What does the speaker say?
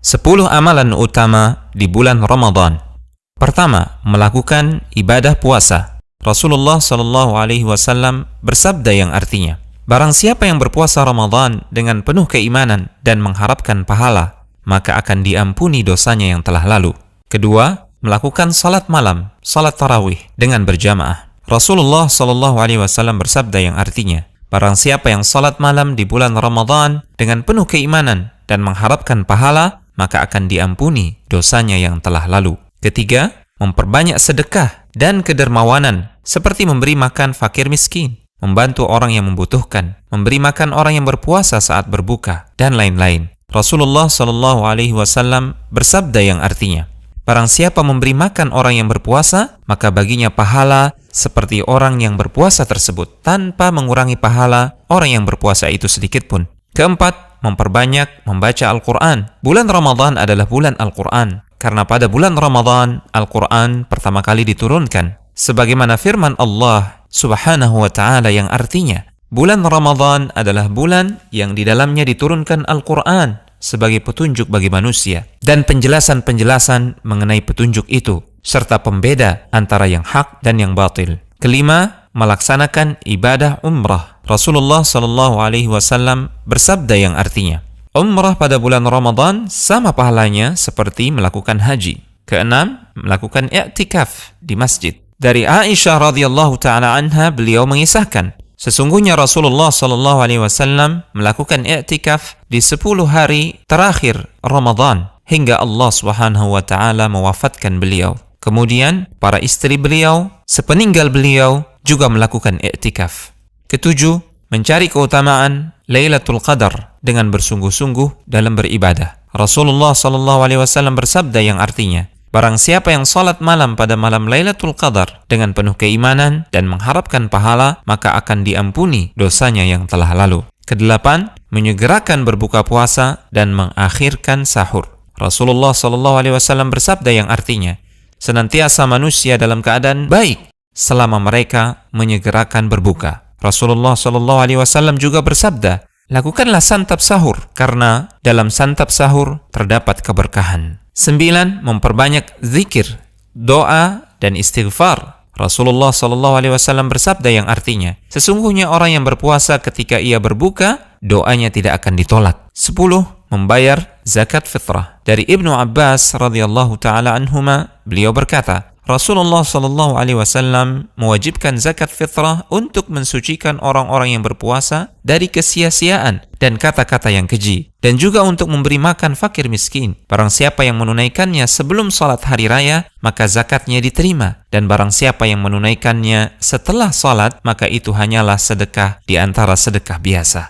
10 amalan utama di bulan Ramadan. Pertama, melakukan ibadah puasa. Rasulullah Shallallahu Alaihi Wasallam bersabda yang artinya, barang siapa yang berpuasa Ramadan dengan penuh keimanan dan mengharapkan pahala, maka akan diampuni dosanya yang telah lalu. Kedua, melakukan salat malam, salat tarawih dengan berjamaah. Rasulullah Shallallahu Alaihi Wasallam bersabda yang artinya, barang siapa yang salat malam di bulan Ramadan dengan penuh keimanan dan mengharapkan pahala, maka akan diampuni dosanya yang telah lalu. Ketiga, memperbanyak sedekah dan kedermawanan, seperti memberi makan fakir miskin, membantu orang yang membutuhkan, memberi makan orang yang berpuasa saat berbuka, dan lain-lain. Rasulullah Shallallahu Alaihi Wasallam bersabda yang artinya, barang siapa memberi makan orang yang berpuasa, maka baginya pahala seperti orang yang berpuasa tersebut, tanpa mengurangi pahala orang yang berpuasa itu sedikit pun. Keempat, memperbanyak membaca Al-Quran. Bulan Ramadan adalah bulan Al-Quran, karena pada bulan Ramadan, Al-Quran pertama kali diturunkan. Sebagaimana firman Allah Subhanahu wa Ta'ala yang artinya, bulan Ramadan adalah bulan yang di dalamnya diturunkan Al-Quran sebagai petunjuk bagi manusia, dan penjelasan-penjelasan mengenai petunjuk itu, serta pembeda antara yang hak dan yang batil. Kelima, melaksanakan ibadah umrah. Rasulullah Shallallahu Alaihi Wasallam bersabda yang artinya, umrah pada bulan Ramadan sama pahalanya seperti melakukan haji. Keenam, melakukan i'tikaf di masjid. Dari Aisyah radhiyallahu taala anha, beliau mengisahkan, sesungguhnya Rasulullah Shallallahu Alaihi Wasallam melakukan i'tikaf di 10 hari terakhir Ramadan hingga Allah Subhanahu wa taala mewafatkan beliau. Kemudian para istri beliau sepeninggal beliau juga melakukan i'tikaf. Ketujuh, mencari keutamaan Lailatul Qadar dengan bersungguh-sungguh dalam beribadah. Rasulullah Shallallahu Alaihi Wasallam bersabda yang artinya, barang siapa yang salat malam pada malam Lailatul Qadar dengan penuh keimanan dan mengharapkan pahala, maka akan diampuni dosanya yang telah lalu. Kedelapan, menyegerakan berbuka puasa dan mengakhirkan sahur. Rasulullah Shallallahu Alaihi Wasallam bersabda yang artinya, senantiasa manusia dalam keadaan baik selama mereka menyegerakan berbuka. Rasulullah Shallallahu Alaihi Wasallam juga bersabda, lakukanlah santap sahur, karena dalam santap sahur terdapat keberkahan. 9. Memperbanyak zikir, doa, dan istighfar. Rasulullah Shallallahu Alaihi Wasallam bersabda yang artinya, sesungguhnya orang yang berpuasa ketika ia berbuka, doanya tidak akan ditolak. 10. Membayar zakat fitrah. Dari Ibnu Abbas radhiyallahu taala anhuma, beliau berkata, Rasulullah Shallallahu Alaihi Wasallam mewajibkan zakat fitrah untuk mensucikan orang-orang yang berpuasa dari kesia-siaan dan kata-kata yang keji, dan juga untuk memberi makan fakir miskin. Barang siapa yang menunaikannya sebelum salat hari raya, maka zakatnya diterima, dan barang siapa yang menunaikannya setelah salat, maka itu hanyalah sedekah di antara sedekah biasa.